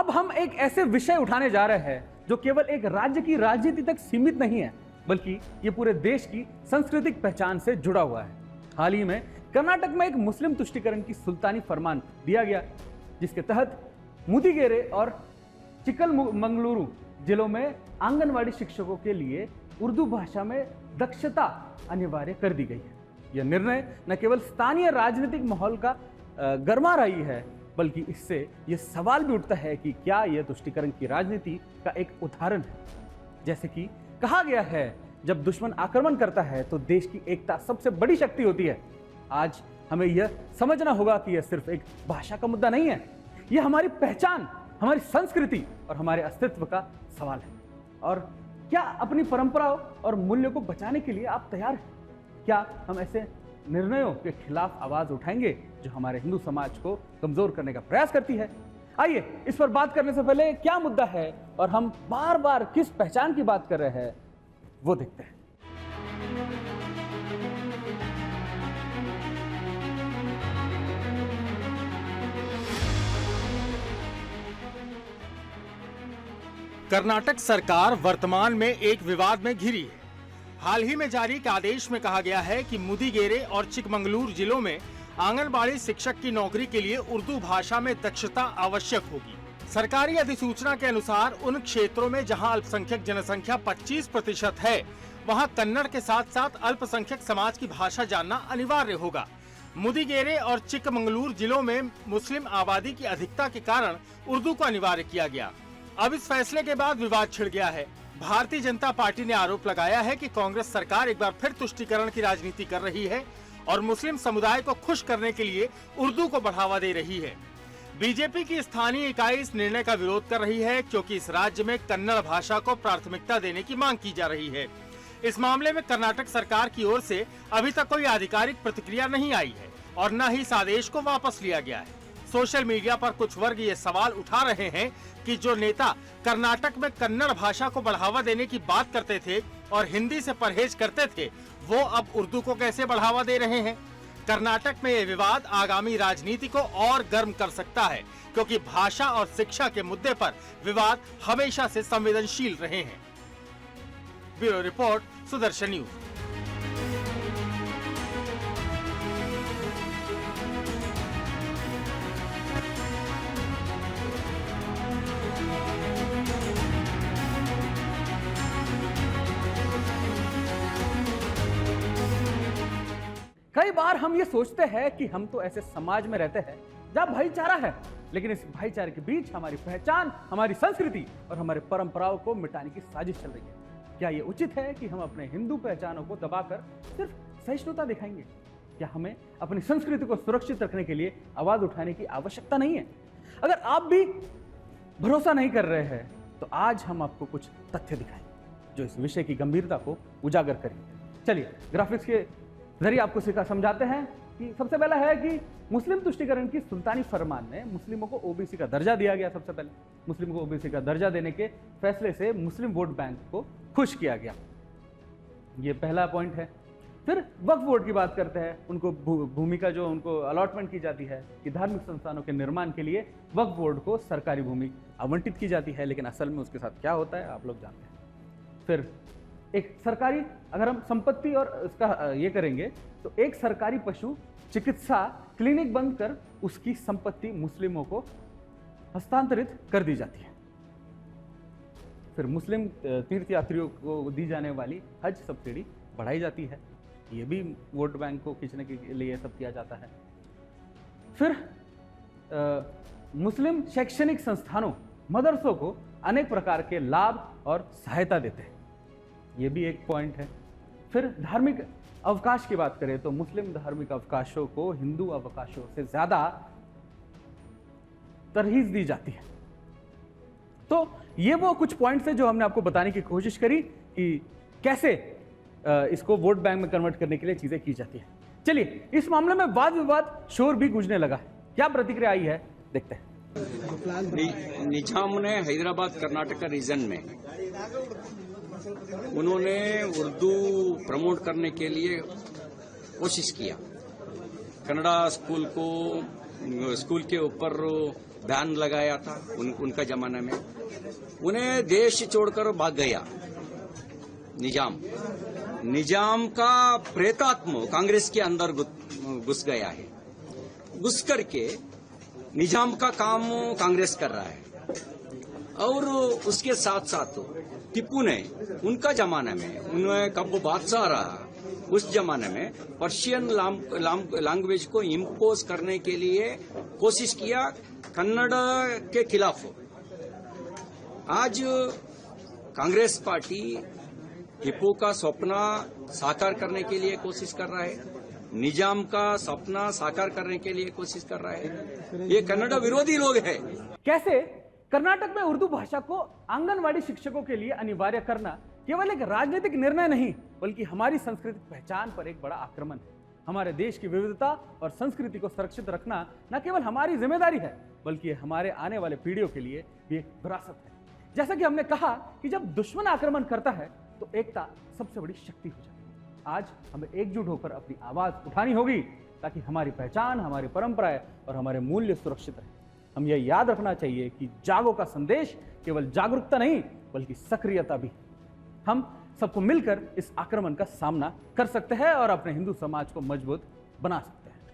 अब हम एक ऐसे विषय उठाने जा रहे हैं जो केवल एक राज्य की राजनीति तक सीमित नहीं है, बल्कि ये पूरे देश की सांस्कृतिक पहचान से जुड़ा हुआ है। हाल ही में कर्नाटक में एक मुस्लिम तुष्टीकरण की सुल्तानी फरमान दिया गया, जिसके तहत मुदिगेरे और चिक्कमगलुरु जिलों में आंगनवाड़ी शिक्षकों के लिए उर्दू भाषा में दक्षता अनिवार्य कर दी गई है। यह निर्णय न केवल स्थानीय राजनीतिक माहौल का गरमा रही है, बल्कि इससे यह सवाल भी उठता है कि क्या यह तुष्टीकरण की राजनीति का एक उदाहरण है। जैसे कि कहा गया है, जब दुश्मन आक्रमण करता है तो देश की एकता सबसे बड़ी शक्ति होती है। आज हमें यह समझना होगा कि यह सिर्फ एक भाषा का मुद्दा नहीं है, यह हमारी पहचान, हमारी संस्कृति और हमारे अस्तित्व का सवाल है। और क्या अपनी परंपराओं और मूल्यों को बचाने के लिए आप तैयार हैं? क्या हम ऐसे निर्णयों के खिलाफ आवाज उठाएंगे जो हमारे हिंदू समाज को कमजोर करने का प्रयास करती है? आइए इस पर बात करने से पहले क्या मुद्दा है और हम बार बार किस पहचान की बात कर रहे हैं वो देखते हैं। कर्नाटक सरकार वर्तमान में एक विवाद में घिरी है। हाल ही में जारी एक आदेश में कहा गया है कि मुदिगेरे और चिक्कमगलुरु जिलों में आंगनबाड़ी शिक्षक की नौकरी के लिए उर्दू भाषा में दक्षता आवश्यक होगी। सरकारी अधिसूचना के अनुसार उन क्षेत्रों में जहां अल्पसंख्यक जनसंख्या 25% है, वहां कन्नड़ के साथ साथ अल्पसंख्यक समाज की भाषा जानना अनिवार्य होगा। मुदिगेरे और चिक्कमगलुरु जिलों में मुस्लिम आबादी की अधिकता के कारण उर्दू को अनिवार्य किया गया। अब इस फैसले के बाद विवाद छिड़ गया है। भारतीय जनता पार्टी ने आरोप लगाया है कि कांग्रेस सरकार एक बार फिर तुष्टीकरण की राजनीति कर रही है और मुस्लिम समुदाय को खुश करने के लिए उर्दू को बढ़ावा दे रही है। बीजेपी की स्थानीय इकाई इस निर्णय का विरोध कर रही है, क्योंकि इस राज्य में कन्नड़ भाषा को प्राथमिकता देने की मांग की जा रही है। इस मामले में कर्नाटक सरकार की ओर से अभी तक कोई आधिकारिक प्रतिक्रिया नहीं आई है और न ही इस आदेश को वापस लिया गया है। सोशल मीडिया पर कुछ वर्ग ये सवाल उठा रहे हैं कि जो नेता कर्नाटक में कन्नड़ भाषा को बढ़ावा देने की बात करते थे और हिंदी से परहेज करते थे, वो अब उर्दू को कैसे बढ़ावा दे रहे हैं। कर्नाटक में ये विवाद आगामी राजनीति को और गर्म कर सकता है, क्योंकि भाषा और शिक्षा के मुद्दे पर विवाद हमेशा से संवेदनशील रहे हैं। Bureau report, Sudarshan news. कई बार हम ये सोचते हैं कि हम तो ऐसे समाज में रहते हैं जहां भाईचारा है, लेकिन इस भाईचारे के बीच हमारी पहचान, हमारी संस्कृति और हमारे परंपराओं को मिटाने की साजिश चल रही है। क्या ये उचित है कि हम अपने हिंदू पहचानों को दबाकर सिर्फ सहिष्णुता दिखाएंगे? क्या हमें अपनी संस्कृति को सुरक्षित रखने के लिए आवाज उठाने की आवश्यकता नहीं है? अगर आप भी भरोसा नहीं कर रहे हैं तो आज हम आपको कुछ तथ्य दिखाएंगे जो इस विषय की गंभीरता को उजागर करेंगे। चलिए ग्राफिक्स के जरिए आपको समझाते हैं कि सबसे पहला है कि मुस्लिम तुष्टीकरण की सुल्तानी फरमान में मुस्लिमों को ओबीसी का दर्जा दिया गया। सबसे पहले मुस्लिम को ओबीसी का दर्जा देने के फैसले से मुस्लिम वोट बैंक को खुश किया गया। ये पहला पॉइंट है। फिर वक्फ बोर्ड की बात करते हैं। उनको भूमि का जो उनको अलॉटमेंट की जाती है कि धार्मिक संस्थानों के निर्माण के लिए वक्फ बोर्ड को सरकारी भूमि आवंटित की जाती है, लेकिन असल में उसके साथ क्या होता है आप लोग जानते हैं। फिर एक सरकारी, अगर हम संपत्ति और इसका ये करेंगे तो एक सरकारी पशु चिकित्सा क्लिनिक बंद कर उसकी संपत्ति मुस्लिमों को हस्तांतरित कर दी जाती है। फिर मुस्लिम तीर्थयात्रियों को दी जाने वाली हज सब्सिडी बढ़ाई जाती है। ये भी वोट बैंक को खींचने के लिए सब किया जाता है। फिर मुस्लिम शैक्षणिक संस्थानों, मदरसों को अनेक प्रकार के लाभ और सहायता देते हैं। ये भी एक पॉइंट है। फिर धार्मिक अवकाश की बात करें तो मुस्लिम धार्मिक अवकाशों को हिंदू अवकाशों से ज्यादा तरहीज दी जाती है। तो ये वो कुछ पॉइंट्स हैं जो हमने आपको बताने की कोशिश करी कि कैसे इसको वोट बैंक में कन्वर्ट करने के लिए चीजें की जाती है। चलिए इस मामले में वाद विवाद शोर भी गूंजने लगा है। क्या प्रतिक्रिया आई है देखते हैं। निजाम ने हैदराबाद कर्नाटक रीजन में उन्होंने उर्दू प्रमोट करने के लिए कोशिश किया। कन्नड़ा स्कूल के ऊपर बैन लगाया था उनका जमाना में, उन्हें देश छोड़कर भाग गया निजाम का प्रेतात्मा कांग्रेस के अंदर घुस गया है। घुस करके निजाम का काम कांग्रेस कर रहा है। और उसके साथ साथ टिप्पू ने उनका जमाना में, उन्हें कब बादशाह रहा उस जमाने में पर्शियन लैंग्वेज को इम्पोज करने के लिए कोशिश किया कन्नड़ के खिलाफ। आज कांग्रेस पार्टी टिप्पू का सपना साकार करने के लिए कोशिश कर रहा है, निजाम का सपना साकार करने के लिए कोशिश कर रहा है। ये कन्नड़ विरोधी लोग हैं। कैसे कर्नाटक में उर्दू भाषा को आंगनवाड़ी शिक्षकों के लिए अनिवार्य करना केवल एक राजनीतिक निर्णय नहीं, बल्कि हमारी सांस्कृतिक पहचान पर एक बड़ा आक्रमण है। हमारे देश की विविधता और संस्कृति को सुरक्षित रखना न केवल हमारी जिम्मेदारी है, बल्कि हमारे आने वाले पीढ़ियों के लिए भी एक विरासत है। जैसा कि हमने कहा कि जब दुश्मन आक्रमण करता है तो एकता सबसे बड़ी शक्ति हो जाती है। आज हमें एकजुट होकर अपनी आवाज उठानी होगी ताकि हमारी पहचान, हमारी परंपराएं और हमारे मूल्य सुरक्षित रहे। हम यह याद रखना चाहिए कि जागो का संदेश केवल जागरूकता नहीं बल्कि सक्रियता भी। हम सबको मिलकर इस आक्रमण का सामना कर सकते हैं और अपने हिंदू समाज को मजबूत बना सकते हैं।